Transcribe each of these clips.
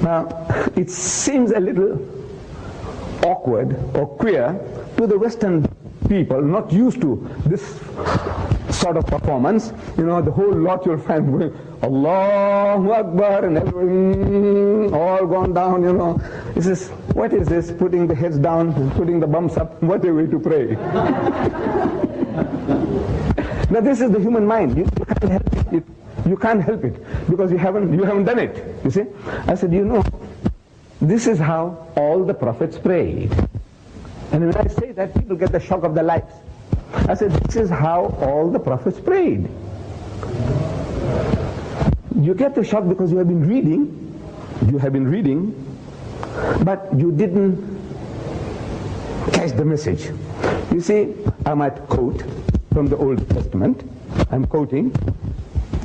Now, it seems a little awkward or queer to the Western people not used to this sort of performance. You know, the whole lot you'll find going, Allahu Akbar, and everyone all gone down, you know. This is, what is this? Putting the heads down and putting the bums up. What a way to pray. Now this is the human mind. You can't help it. You can't help it because you haven't done it. You see? I said, you know, this is how all the prophets prayed. And when I say that, people get the shock of their lives. I said, this is how all the prophets prayed. You get the shock because you have been reading, but you didn't catch the message. You see, I might quote from the Old Testament. I'm quoting.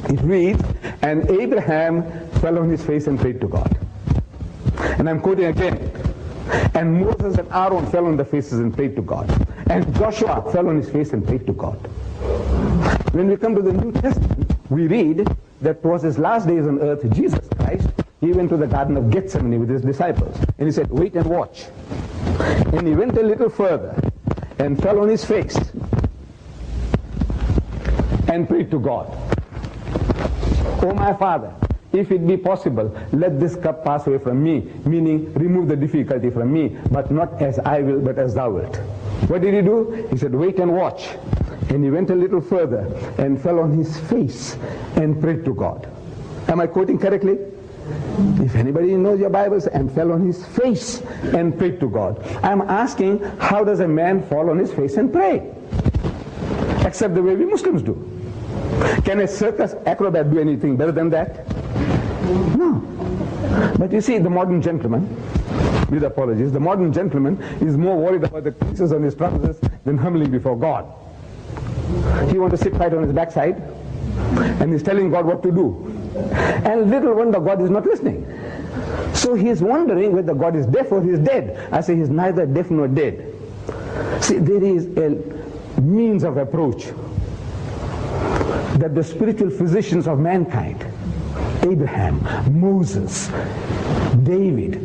It reads, and Abraham fell on his face and prayed to God. And I'm quoting again. And Moses and Aaron fell on their faces and prayed to God. And Joshua fell on his face and prayed to God. When we come to the New Testament, we read that towards his last days on earth, Jesus Christ, he went to the Garden of Gethsemane with his disciples. And he said, wait and watch. And he went a little further and fell on his face and prayed to God. Oh my Father, if it be possible, let this cup pass away from me, meaning remove the difficulty from me, but not as I will, but as thou wilt. What did he do? He said, wait and watch. And he went a little further and fell on his face and prayed to God. Am I quoting correctly? If anybody knows your Bibles, and fell on his face and prayed to God. I'm asking, how does a man fall on his face and pray? Except the way we Muslims do. Can a circus acrobat do anything better than that? No. But you see, the modern gentleman, with apologies, the modern gentleman is more worried about the creases on his trousers than humbling before God. He wants to sit right on his backside, and he's telling God what to do. And little wonder God is not listening. So he's wondering whether God is deaf or he's dead. I say he's neither deaf nor dead. See, there is a means of approach that the spiritual physicians of mankind, Abraham, Moses, David,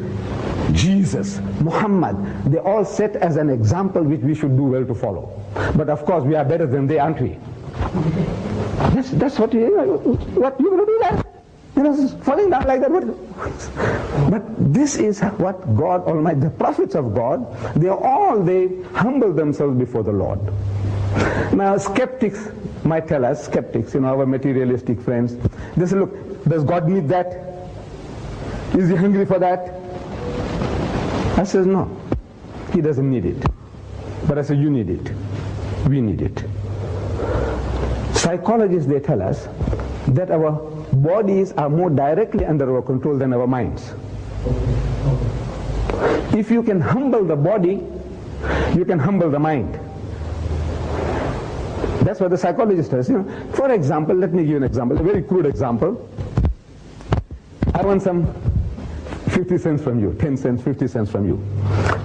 Jesus, Muhammad, they all set as an example which we should do well to follow. But of course we are better than they, aren't we? That's what you're going to do that? You know, falling down like that. But this is what God Almighty, the prophets of God, they humble themselves before the Lord. Now skeptics might tell us, skeptics, you know, our materialistic friends, they say, look, does God need that? Is he hungry for that? I says, no, he doesn't need it. But I say, you need it. We need it. Psychologists, they tell us that our bodies are more directly under our control than our minds. If you can humble the body, you can humble the mind. That's what the psychologist says. You know, for example, let me give you an example, a very crude example. I want some 50 cents from you, 10 cents, 50 cents from you.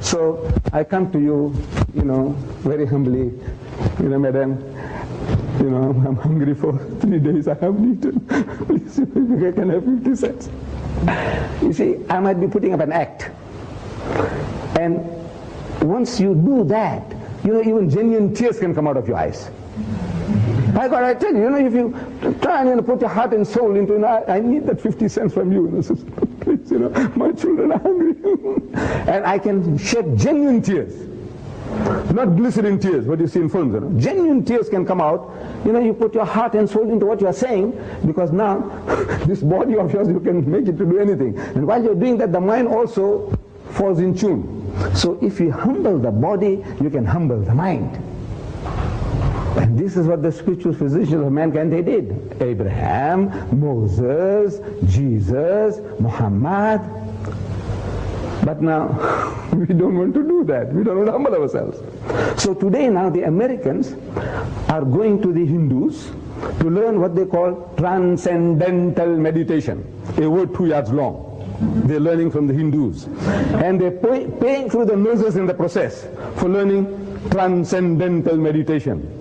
So I come to you, you know, very humbly, you know, madam, you know, I'm hungry for 3 days, I haven't eaten. Please, if I can have 50 cents. You see, I might be putting up an act. And once you do that, you know, even genuine tears can come out of your eyes. My God, I tell you, you know, if you try and put your heart and soul into it, I need that 50 cents from you. You know, please, you know, my children are hungry. And I can shed genuine tears. Not glycerin tears, what you see in films. You know. Genuine tears can come out. You know, you put your heart and soul into what you are saying, because now, this body of yours, you can make it to do anything. And while you're doing that, the mind also falls in tune. So if you humble the body, you can humble the mind. And this is what the spiritual physicians of mankind, they did. Abraham, Moses, Jesus, Muhammad. But now, we don't want to do that. We don't want to humble ourselves. So today now, the Americans are going to the Hindus to learn what they call transcendental meditation. A word 2 yards long. They're learning from the Hindus. And they're paying through the noses in the process for learning transcendental meditation.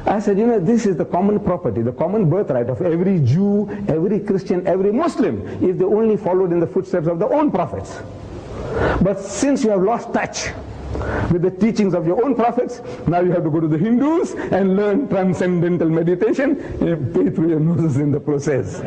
I said, you know, this is the common property, the common birthright of every Jew, every Christian, every Muslim, if they only followed in the footsteps of their own prophets. But since you have lost touch with the teachings of your own prophets, now you have to go to the Hindus and learn transcendental meditation and pay through your noses in the process.